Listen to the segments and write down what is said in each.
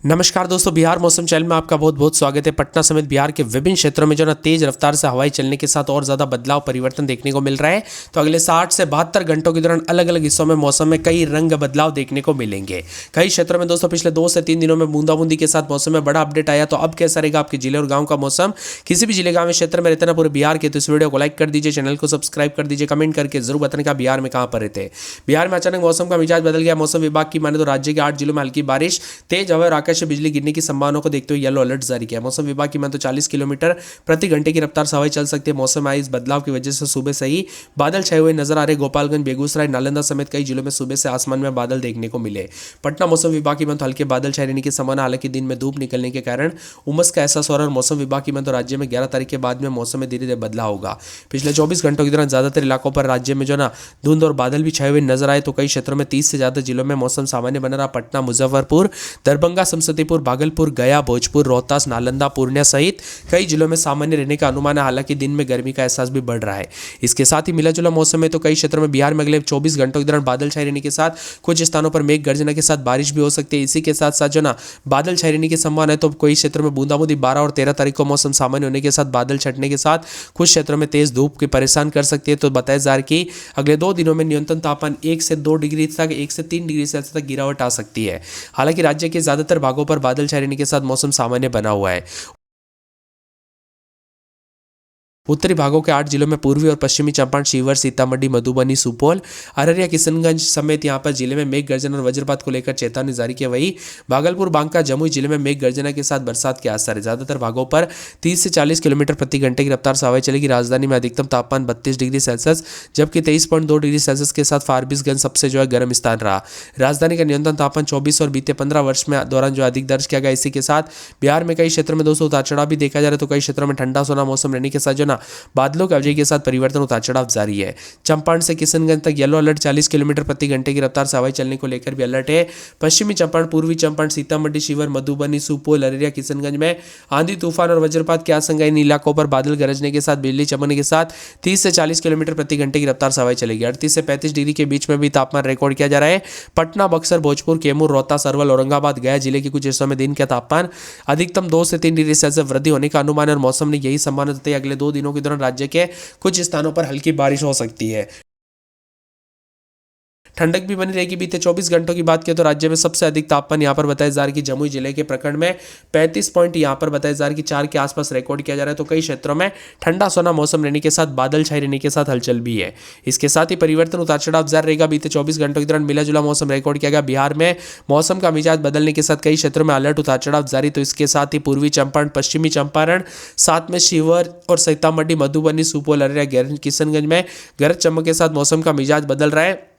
नमस्कार दोस्तों, बिहार मौसम चैनल में आपका बहुत बहुत स्वागत है। पटना समेत बिहार के विभिन्न क्षेत्रों में जो ना तेज रफ्तार से हवाएं चलने के साथ और ज़्यादा बदलाव परिवर्तन देखने को मिल रहा है। तो अगले 60 से 72 घंटों के दौरान अलग अलग हिस्सों में मौसम में कई रंग बदलाव देखने को मिलेंगे। कई क्षेत्रों में दोस्तों पिछले 2 से 3 दिनों में बूंदाबूंदी के साथ मौसम में बड़ा अपडेट आया। तो अब कैसा रहेगा आपके जिले और गाँव का मौसम? किसी भी जिले गाँव में क्षेत्र में रहते ना पूरे बिहार के, तो इस वीडियो को लाइक कर दीजिए, चैनल को सब्सक्राइब कर दीजिए, कमेंट करके जरूर बताने का बिहार में कहाँ पर रहते हैं। बिहार में अचानक मौसम का मिजाज बदल गया। मौसम विभाग की माने तो राज्य के 8 जिलों में हल्की बारिश, तेज हवा और आकाश से बिजली गिरने की संभावना को देखते हुए येलो अलर्ट जारी किया। मौसम विभाग की माने तो 40 किलोमीटर प्रति घंटे की रफ्तार से हवाएं चल सकती है। मौसम में इस बदलाव की वजह से सुबह से ही बादल छाए हुए नजर आ रहे। गोपालगंज, बेगूसराय, नालंदा समेत कई जिलों में सुबह से आसमान में बादल देखने को मिले। पटना मौसम विभाग की माने तो हल्के बादल छाए रहने की संभावना, हालांकि दिन में धूप निकलने के कारण उमस का एहसास हो रहा है। और मौसम विभाग की माने तो राज्य में 11 तारीख के बाद में मौसम में धीरे धीरे बदलाव होगा। पिछले 24 घंटों के दौरान ज्यादातर इलाकों पर राज्य में जो ना धुंध और बादल भी छाए हुए नजर आए। तो कई क्षेत्रों में 30 से ज्यादा जिलों में मौसम सामान्य बना रहा। पटना, मुजफ्फरपुर, दरभंगा, समस्तीपुर, भागलपुर, गया, भोजपुर, रोहतास, नालंदा, पूर्णिया सहित कई जिलों में सामान्य रहने का अनुमान है। हालांकि दिन में गर्मी का एहसास भी बढ़ रहा है। इसके साथ ही मिला जुला मौसम है। तो कई क्षेत्रों में बिहार में अगले 24 घंटों के दौरान बादल छाए रहने के साथ कुछ स्थानों पर मेघ गर्जना के साथ बारिश भी हो सकती है। इसी के साथ साथ जो ना बादल छाए रहने की संभावना है। तो कोई क्षेत्रों में बूंदाबूंदी 12 और 13 तारीख को मौसम सामान्य होने के साथ बादल छटने के साथ कुछ क्षेत्रों में तेज धूप की परेशान कर सकती है। तो बताया जा रहा है कि अगले 2 दिनों में न्यूनतम तापमान 1 से 2 डिग्री तक, 1 से 3 डिग्री सेल्सियस तक गिरावट आ सकती है। हालांकि राज्य के ज्यादातर भागों पर बादल छाए रहने के साथ मौसम सामान्य बना हुआ है। उत्तरी भागों के 8 जिलों में पूर्वी और पश्चिमी चंपारण, शिवहर, सीतामढ़ी, मधुबनी, सुपौल, अररिया, किशनगंज समेत यहां पर जिले में मेघ गर्जन और वज्रपात को लेकर चेतावनी जारी की। वही भागलपुर, बांका, जमुई जिले में मेघ गर्जना के साथ बरसात के आसार है। ज्यादातर भागों पर 30 से 40 किलोमीटर प्रति घंटे की रफ्तार से हवाएं चलेगी। राजधानी में अधिकतम तापमान 32 डिग्री सेल्सियस जबकि 23.2 डिग्री सेल्सियस के साथ फारबिसगंज सबसे जो है गर्म स्थान रहा। राजधानी का न्यूनतम तापमान 24 और बीते 15 वर्ष में दौरान जो अधिक दर्ज किया गया। इसी के साथ बिहार में कई क्षेत्रों में दोस्तों उतार चढ़ाव भी देखा जा रहा है। तो कई क्षेत्रों में ठंडा सोना मौसम रहने के साथ जो बादलों के अवधि के साथ परिवर्तन उतार चढ़ाव जारी है। चंपारण से किशनगंज तक येलो अलर्ट, 40 किलोमीटर प्रति घंटे की रफ्तार से हवाएं चलने को लेकर भी अलर्ट है। पश्चिमी चंपारण, पूर्वी चंपारण, सीतामढ़ी, शिवहर, मधुबनी, सुपौल, अररिया, किशनगंज में आंधी तूफान और वज्रपात की आशंका। इन इलाकों पर बादल गरजने के साथ बिजली चमकने के साथ 30 से 40 किलोमीटर प्रति घंटे की रफ्तार से हवाएं चलेगी। 38 से 35 डिग्री के बीच में भी तापमान रिकॉर्ड किया जा रहा है। पटना, बक्सर, भोजपुर, कैमूर, रोहतास, अरवल, औरंगाबाद, गया जिले के कुछ हिस्सों में दिन का तापमान अधिकतम 2 से 3 डिग्री सेल्सियस वृद्धि होने का अनुमान है। और मौसम ने यही संभावना जताई अगले 2 दिनों के दौरान राज्य के कुछ स्थानों पर हल्की बारिश हो सकती है। ठंडक भी बनी रहेगी। बीते 24 घंटों की बात करें तो राज्य में सबसे अधिक तापमान यहां पर बताया जा रहा है कि जमुई जिले के प्रखंड में 35 पॉइंट यहां पर बताया जा रहा है कि 4 के आसपास रिकॉर्ड किया जा रहा है। तो कई क्षेत्रों में ठंडा सोना मौसम रहने के साथ बादल छाए रहने के साथ हलचल भी है। इसके साथ ही परिवर्तन उतार चढ़ाव जारी रहेगा। बीते 24 घंटों के दौरान मिला जुला मौसम रिकॉर्ड किया गया। बिहार में मौसम का मिजाज बदलने के साथ कई क्षेत्रों में अलर्ट उतार चढ़ाव जारी। तो इसके साथ ही पूर्वी चंपारण, पश्चिमी चंपारण, साथ में शिवहर और सीतामढ़ी, मधुबनी, सुपौल, अररिया, किशनगंज में गरज चमक के साथ मौसम का मिजाज बदल रहा है।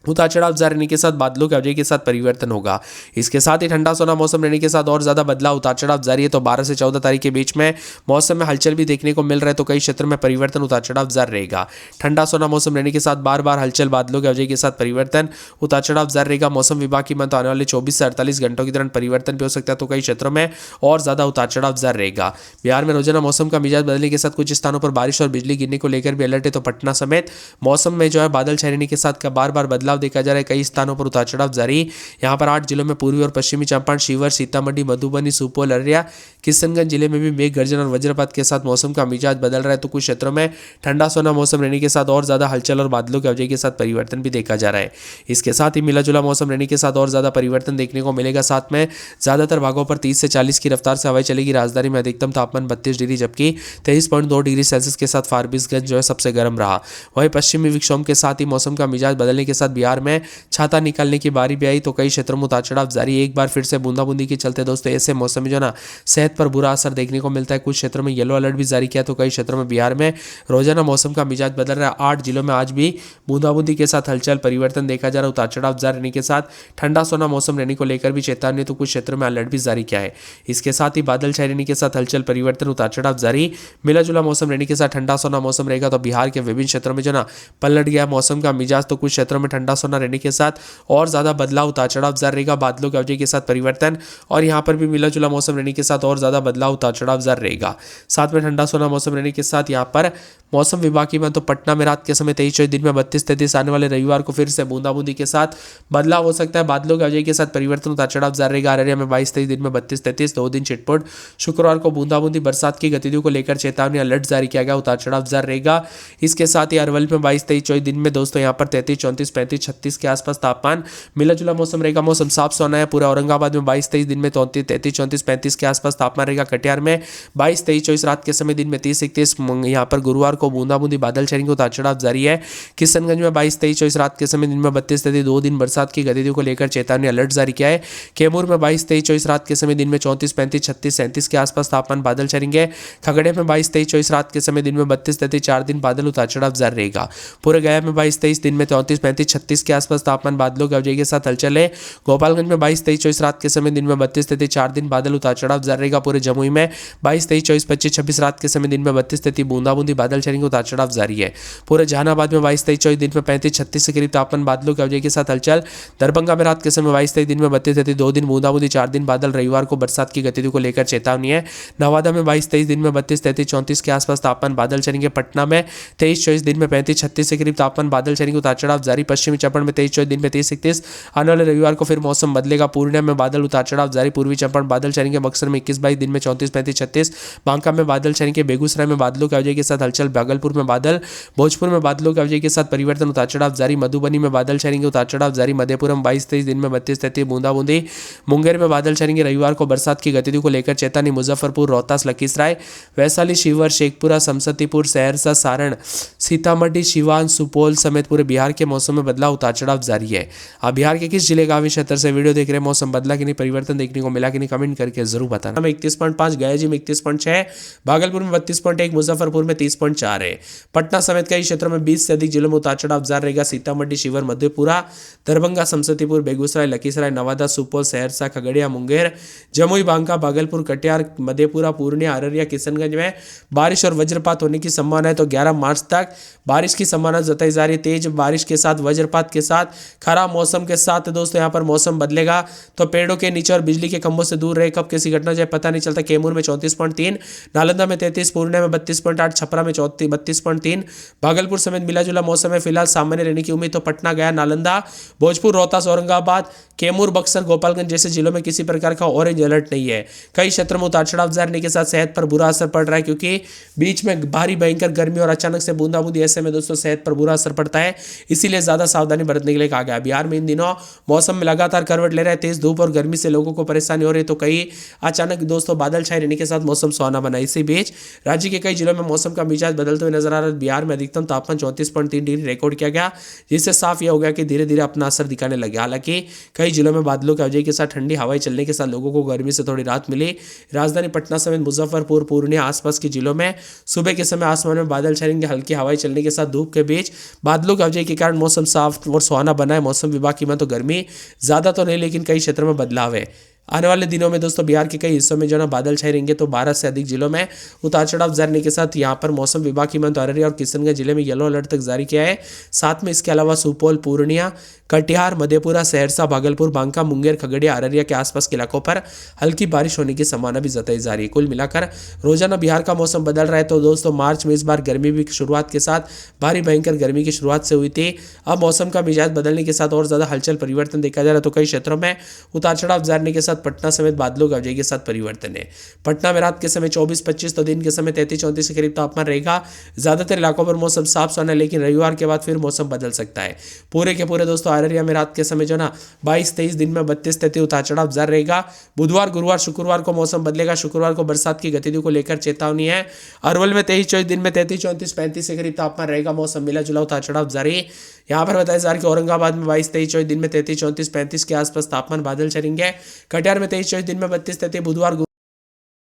उतार चढ़ाव जारी रहने के साथ बादलों के अवधि के साथ परिवर्तन होगा। इसके साथ ही ठंडा सोना मौसम रहने के साथ और ज्यादा बदलाव उतार चढ़ाव जारी है। तो 12 से 14 तारीख के बीच में मौसम में हलचल भी देखने को मिल रहा है। तो कई क्षेत्रों में परिवर्तन उतार चढ़ाव जारी रहेगा। ठंडा सोना मौसम रहने के साथ बार बार हलचल, बादलों के अवधि के साथ परिवर्तन उतार चढ़ाव जारी रहेगा। मौसम विभाग की माने तो आने वाले 24 से 48 घंटों के दौरान परिवर्तन भी हो सकता है। तो कई क्षेत्रों में और ज्यादा उतार चढ़ाव जारी रहेगा। बिहार में रोजाना मौसम का मिजाज बदलने के साथ कुछ स्थानों पर बारिश और बिजली गिरने को लेकर भी अलर्ट है। तो पटना समेत मौसम में जो है बादल छाए रहने के साथ का बार बार बदलाव देखा जा रहा है। कई स्थानों पर उतार चढ़ाव जारी। यहां पर 8 जिलों में पूर्वी और पश्चिमी चंपारण, शिवहर, सीतामढ़ी, मधुबनी, सुपौल, अररिया, किशनगंज जिले में भी मेघ गर्जन और वज्रपात के साथ मौसम का मिजाज बदल रहा है। तो कुछ क्षेत्रों में ठंडा सोना मौसम रहने के साथ और ज्यादा हलचल और बादलों के अवधि के साथ परिवर्तन भी देखा जा रहा है। इसके साथ ही मिला जुला मौसम रहने के साथ और ज्यादा परिवर्तन देखने को मिलेगा। साथ में ज्यादातर भागों पर 30 से 40 की रफ्तार से हवाएं चलेगी। राजधानी में अधिकतम तापमान 32 डिग्री जबकि 23.2 डिग्री सेल्सियस के साथ फारबिसगंज जो है सबसे गर्म रहा। वहीं पश्चिमी विक्षोभ के साथ ही मौसम का मिजाज बदलने के साथ बिहार में छाता निकालने की बारी भी आई। तो कई क्षेत्रों में उतार चढ़ाव जारी। एक बार फिर से बूंदाबूंदी के चलते दोस्तों ऐसे मौसम में जो ना सेहत पर बुरा असर देखने को मिलता है। कुछ क्षेत्रों में येलो अलर्ट भी जारी किया। तो कई क्षेत्रों में बिहार में रोजाना मौसम का मिजाज बदल रहा है। 8 जिलों में आज भी बूंदाबूंदी के साथ हलचल, परिवर्तन देखा जा रहा है। उतार चढ़ाव जारी रहने के साथ ठंडा सोना मौसम रहने को लेकर भी चेतावनी। तो कुछ क्षेत्रों में अलर्ट भी जारी किया है। इसके साथ ही बादल छाए रहने के साथ हलचल, परिवर्तन, उतार चढ़ाव जारी। मिला जुला मौसम रहने के साथ ठंडा सोना मौसम रहेगा। तो बिहार के विभिन्न क्षेत्रों में जो ना पलट गया मौसम का मिजाज। तो कुछ क्षेत्रों में ठंडा सोना रहने के साथ और ज्यादा बदलाव, उतार चढ़ाव जारी रहेगा। बादलों की अवधि के साथ परिवर्तन और यहाँ पर भी मिला जुला मौसम रहने के साथ और ज्यादा बदलाव, उतार चढ़ाव जारी रहेगा। साथ में ठंडा सोना मौसम रहने के साथ यहाँ पर मौसम विभाग की मैं तो पटना में रात के समय 23-24 दिन में 32-33, आने वाले रविवार को फिर से बूंदाबूंदी के साथ बदलाव हो सकता है, बादलों की आवाजाही के साथ परिवर्तन, उतार चढ़ाव जारी रहेगा। अररिया में 22-23 दिन में 32-33, 2 दिन छिटपुट। शुक्रवार को बूंदाबूंदी बरसात की गतिविधियों को लेकर चेतावनी अलर्ट जारी किया गया, उतार चढ़ाव जारी रहेगा। इसके साथ ही अरवल में 22-23-24 दिन में दोस्तों यहाँ पर 33-34, 35-36 के आसपास तापमान मिला जुला मौसम रहेगा। मौसम साफ सोना है। पूरा औरंगाबाद में 22-23 दिन में 33-34, 35 के आसपास तापमान रहेगा। कटिहार में 22-23-24 रात के समय दिन में 30-31, यहाँ पर गुरुवार को बूंदाबूंदी बादल छाएंगे, उतार चढ़ाव जारी है। किशनगंज में 22-23-24 रात के समय दिन में 32-33, 2 दिन बरसात की गतिविधियों को लेकर चेतावनी अलर्ट जारी किया है। कैमूर में 22-23-24 रात के समय दिन में 34-35, 36-37 के आसपास तापमान बादल छाएंगे। खगड़िया में 22-23-24 रात के समय दिन में 32-33, 4 दिन बादल, उतार चढ़ाव जारी रहेगा। पूरे गया में 22-23 दिन में 34-35, 36 के आसपास तापमान बादलों की आवाजाही के साथ हलचल है। गोपालगंज में 22-23-24 रात के समय दिन में 32-33, 4 दिन बादल, उतार चढ़ाव जारी रहेगा। पूरे जमुई में 22-23-24, 25-26 रात के समय दिन में 32-33, बूंदाबूंदी बादल छाएंगे, उतार चढ़ाव जारी है। पूरे जहानाबाद में 22-23-24 दिन में 35-36 के करीब तापमान बादलों की आवाजाही के साथ हलचल। दरभंगा में रात के समय 22-23 दिन में 32-33, 2 दिन बूंदाबूंदी, 4 दिन बादल, रविवार को बरसात की गतिविधियों को लेकर चेतावनी है। नवादा में 22-23 दिन में 32-33, 34 के आसपास तापमान बादल चलेंगे। पटना में 23-24 दिन में 35-36 के करीब तापमान बादल चलेंगे, उतार चढ़ाव जारी। पश्चिमी चंपारण में 23-24 दिन में 30-31, आने वाले रविवार को फिर मौसम बदलेगा। पूर्णिया में बादल, उतार चढ़ाव जारी। पूर्वी चंपारण बादल चलेंगे। बक्सर में 21-22 दिन में 34-35, 36, बांका में बादल चलेंगे। बेगूसराय में बादलों की आवाजाही के साथ हलचल। भागलपुर में बादल, भोजपुर में बादलों की आवाजाही के साथ परिवर्तन, उतार चढ़ाव जारी। मधुबनी में बादल छाएंगे, उतार चढ़ाव जारी। मधेपुरा में 22-23 दिन में 32-33, बूंदाबूंदी। मुंगेर में बादल छाएंगे, रविवार को बरसात की गतिविधियों को लेकर चेतावनी। मुजफ्फरपुर, रोहतास, लखीसराय, वैशाली, शिवहर, शेखपुरा, समस्तीपुर, सहरसा, सारण, सीतामढ़ी, सिवान, सुपौल समेत पूरे बिहार के मौसम में बदलाव, उतार चढ़ाव जारी है। आप बिहार के किस जिले का क्षेत्र से वीडियो देख रहे हैं, मौसम बदला कि नहीं, परिवर्तन देखने को मिला कि नहीं, कमेंट करके जरूर बताना। 31.5, गया जी में 31.6, भागलपुर में 32.1, मुजफ्फरपुर में 30.4 है। पटना समेत कई क्षेत्रों में 20 से अधिक जिलों में उतार चढ़ाव जारी रहेगा। सीतामढ़ी, शिवहर, मधेपुरा, दरभंगा, समस्तीपुर, बेगूसराय, लखीसराय, नवादा, सुपौल, सहरसा, खगड़िया, मुंगेर, जमुई, बांका, भागलपुर, कटिहार, मधेपुरा, पूर्णिया, अररिया, किशनगंज में बारिश और वज्रपात होने की संभावना है। तो 11 मार्च तक बारिश की संभावना जताई जा रही है। तेज बारिश के साथ, वज्रपात के साथ, खराब मौसम के साथ दोस्तों यहाँ पर मौसम बदलेगा। तो पेड़ों के नीचे और बिजली के खंभों से दूर रहे, कब कैसी घटना जाए पता नहीं चलता। कैमूर में 34.3, नालंदा में 33, पूर्णिया में 32.8, छपरा में 32.3, भागलपुर समेत मिला जुला मौसम है फिलहाल सामान्य रहने की उम्मीद। तो पटना, गया, नालंदा, भोजपुर, रोहतास, औरंगाबाद, कैमूर, बक्सर, गोपालगंज जैसे जिलों में किसी प्रकार का ऑरेंज अलर्ट नहीं है। कई क्षेत्रों में उतार चढ़ाव जारी के साथ सेहत पर बुरा असर पड़ रहा है, क्योंकि बीच में भारी भयंकर गर्मी और अचानक से बूंदाबूंदी, ऐसे में दोस्तों सेहत पर बुरा असर पड़ता है। इसीलिए ज्यादा सावधानी बरतने के लिए कहा गया। बिहार में इन दिनों मौसम में लगातार करवट ले रहा है। तेज धूप और गर्मी से लोगों को परेशानी हो रही है। तो कई अचानक दोस्तों बादल छाए रहने के साथ मौसम सुहाना बना। इसी बीच राज्य के कई जिलों में मौसम का मिजाज बदलते हुए नजर आ रहा है। बिहार में अधिकतम तापमान 34.3 डिग्री रिकॉर्ड किया गया, जिससे साफ यह हो गया कि धीरे धीरे अपना असर दिखाने लगे। हालांकि कई जिलों में बादलों की आवाजाही के साथ ठंडी हवाएं चलने के साथ लोगों को गर्मी से थोड़ी राहत मिली। राजधानी पटना समेत मुजफ्फरपुर, पूर्णिया, आसपास के जिलों में सुबह के समय आसमान में बादल छाएंगे। हल्की हवाएं चलने के साथ धूप के बीच बादलों की आवाजाही के कारण मौसम साफ और सुहाना बना है। मौसम विभाग की तो गर्मी ज्यादा तो नहीं, लेकिन कई क्षेत्रों में बदलाव है। आने वाले दिनों में दोस्तों बिहार के कई हिस्सों में जो ना बादल छाए रहेंगे। तो 12 से अधिक जिलों में उतार चढ़ाव जारी के साथ यहाँ पर मौसम विभाग की तो अररिया और किशनगंज जिले में येलो अलर्ट तक जारी किया है। साथ में इसके अलावा सुपौल, पूर्णिया, कटिहार, मधेपुरा, सहरसा, भागलपुर, बांका, मुंगेर, खगड़िया, अररिया के आसपास के इलाकों पर हल्की बारिश होने की संभावना भी जताई जा रही है। कुल मिलाकर रोजाना बिहार का मौसम बदल रहा है। तो दोस्तों मार्च में इस बार गर्मी भी शुरुआत के साथ भारी भयंकर गर्मी की शुरुआत से हुई थी। अब मौसम का मिजाज बदलने के साथ और ज्यादा हलचल परिवर्तन देखा जा रहा है। तो कई क्षेत्रों में उतार चढ़ाव जारी के साथ पटना समेत बादलों की आवाजाही के साथ परिवर्तन है। पटना में रात के समय 24-25, तो दिन के समय 33-34 के करीब तापमान रहेगा। ज्यादातर इलाकों पर मौसम साफ सुहाना है, लेकिन रविवार के बाद फिर मौसम बदल सकता है। पूरे के पूरे दोस्तों अररिया में रात के समय जो ना 22-23 दिन में 32-33 उतार चढ़ाव जारी रहेगा। बुधवार, गुरुवार, शुक्रवार को मौसम बदलेगा। शुक्रवार को बरसात की गतिविधियों को लेकर चेतावनी है। अरवल में 23-24 दिन में 33-34, 35 के करीब तापमान रहेगा। मौसम मिला जुला उतार चढ़ाव जारी। यहाँ पर बताया जा रहा है कि औरंगाबाद में 22-23-24 दिन में 33-34, 35 के आसपास तापमान बादल चलेंगे। कटिहार में 23-24 दिन में 32-33, बुधवार